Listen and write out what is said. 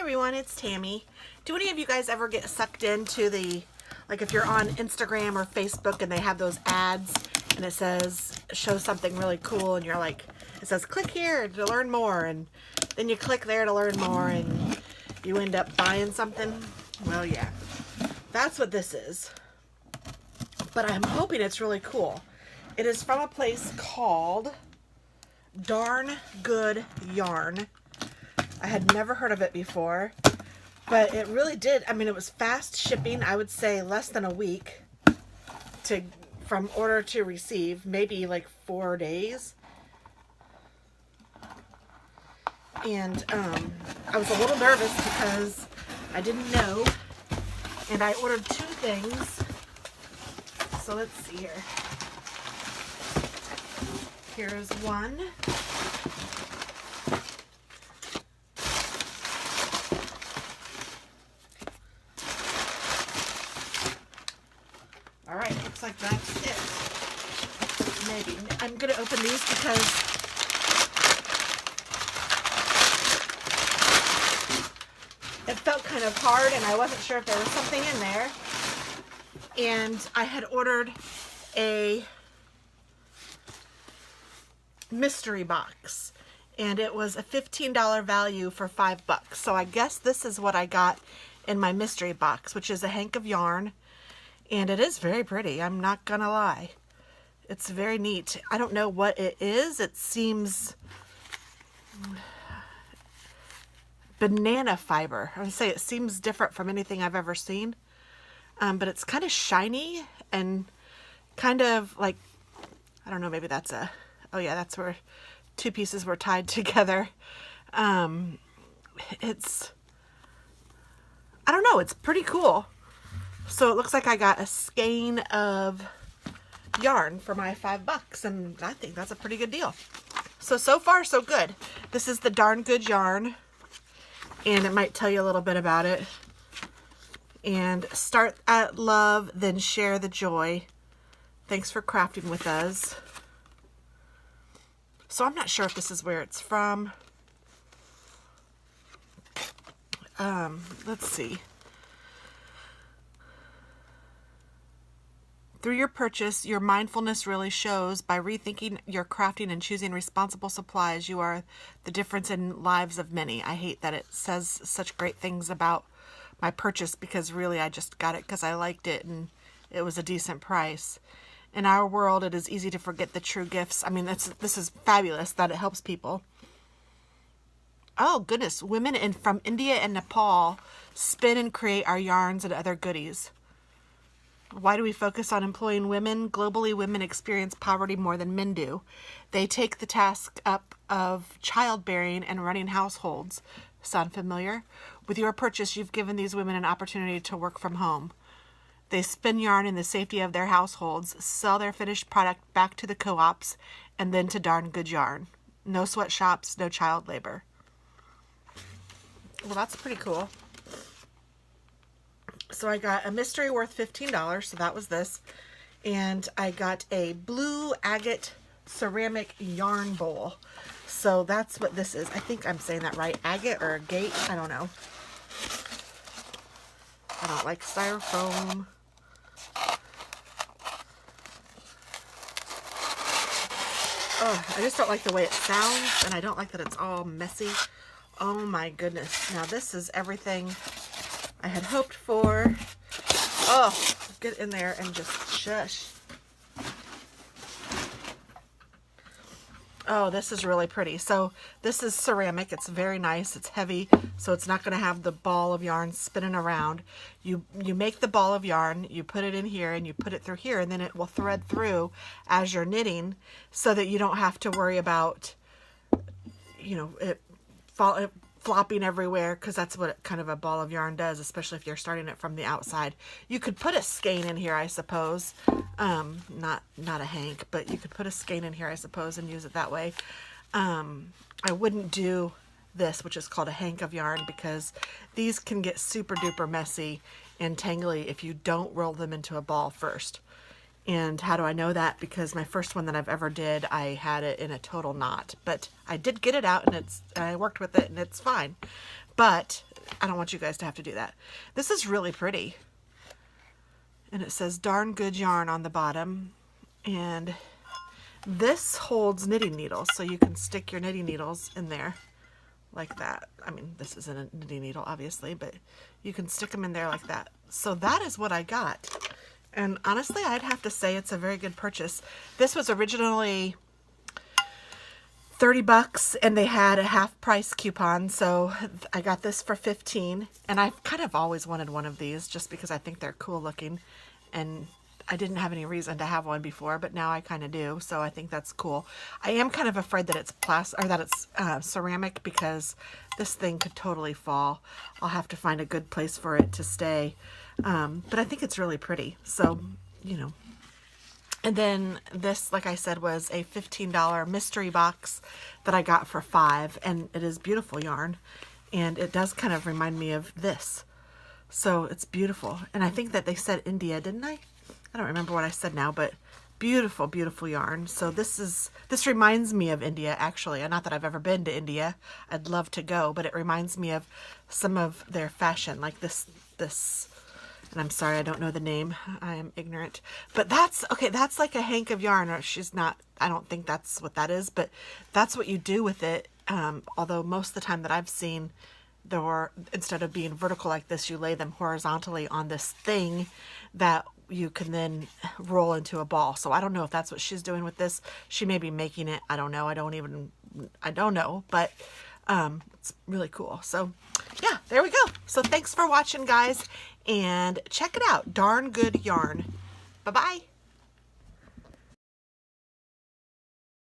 everyone, it's Tammy. Do any of you guys ever get sucked into like if you're on Instagram or Facebook and they have those ads and it says, show something really cool, and you're like, it says click here to learn more, and then you click there to learn more and you end up buying something? Well, yeah, that's what this is. But I'm hoping it's really cool. It is from a place called Darn Good Yarn. I had never heard of it before, but it really did. I mean, it was fast shipping. I would say less than a week from order to receive, maybe like 4 days. And I was a little nervous because I didn't know, and I ordered 2 things. So let's see here. Here's one. All right, looks like that's it. Maybe. I'm going to open these because it felt kind of hard and I wasn't sure if there was something in there. And I had ordered a mystery box, and it was a $15 value for $5. So I guess this is what I got in my mystery box, which is a hank of yarn. And it is very pretty, I'm not gonna lie. It's very neat. I don't know what it is. It seems banana fiber. I would say it seems different from anything I've ever seen. But it's kind of shiny and kind of like, I don't know, maybe that's oh yeah, that's where 2 pieces were tied together. I don't know, it's pretty cool. So it looks like I got a skein of yarn for my $5, and I think that's a pretty good deal. So far, so good. This is the Darn Good Yarn, and it might tell you a little bit about it. And start at love, then share the joy. Thanks for crafting with us. So I'm not sure if this is where it's from. Let's see. Through your purchase, your mindfulness really shows. By rethinking your crafting and choosing responsible supplies, you are the difference in lives of many. I hate that it says such great things about my purchase, because really I just got it because I liked it and it was a decent price. In our world, it is easy to forget the true gifts. I mean, this is fabulous that it helps people. Oh goodness, women from India and Nepal spin and create our yarns and other goodies. Why do we focus on employing women? Globally, women experience poverty more than men do. They take the task up of childbearing and running households. Sound familiar? With your purchase, you've given these women an opportunity to work from home. They spin yarn in the safety of their households, sell their finished product back to the co-ops, and then to Darn Good Yarn. No sweatshops, no child labor. Well, that's pretty cool. So I got a mystery worth $15, so that was this. And I got a blue agate ceramic yarn bowl. So that's what this is. I think I'm saying that right. Agate or agate, I don't know. I don't like styrofoam. Oh, I just don't like the way it sounds, and I don't like that it's all messy. Oh my goodness. Now this is everything I had hoped for. Oh, get in there and just shush. Oh, this is really pretty. So this is ceramic. It's very nice. It's heavy, so it's not going to have the ball of yarn spinning around. You make the ball of yarn, you put it in here, and you put it through here, and then it will thread through as you're knitting, so that you don't have to worry about, you know, it flopping everywhere, because that's what kind of a ball of yarn does, especially if you're starting it from the outside. You could put a skein in here, I suppose. Not a hank, but you could put a skein in here, I suppose, and use it that way. I wouldn't do this, which is called a hank of yarn, because these can get super duper messy and tangly if you don't roll them into a ball first. And how do I know that? Because my first one that I've ever did, I had it in a total knot. But I did get it out, and I worked with it, and it's fine. But I don't want you guys to have to do that. This is really pretty. And it says darn good yarn on the bottom. And this holds knitting needles, so you can stick your knitting needles in there like that. I mean, this isn't a knitting needle, obviously, but you can stick them in there like that. So that is what I got. And honestly, I'd have to say it's a very good purchase. This was originally $30 and they had a half price coupon, so I got this for $15. And I've kind of always wanted one of these just because I think they're cool looking, and I didn't have any reason to have one before, but now I kind of do, so I think that's cool. I am kind of afraid that it's plastic, or that it's ceramic, because this thing could totally fall. I'll have to find a good place for it to stay, but I think it's really pretty, so, you know. And then this, like I said, was a $15 mystery box that I got for $5, and it is beautiful yarn, and it does kind of remind me of this. So it's beautiful, and I think that they said India, didn't I? I don't remember what I said now, but beautiful, beautiful yarn. So this reminds me of India, actually. And not that I've ever been to India. I'd love to go, but it reminds me of some of their fashion, like this, and I'm sorry, I don't know the name. I am ignorant. But that's, okay, that's like a hank of yarn, or she's not, I don't think that's what that is, but that's what you do with it. Although most of the time that I've seen, instead of being vertical like this, you lay them horizontally on this thing that you can then roll into a ball. So I don't know if that's what she's doing with this. She may be making it. I don't know. I don't know, but it's really cool. So yeah, there we go. So thanks for watching, guys, and check it out. Darn good yarn. Bye-bye.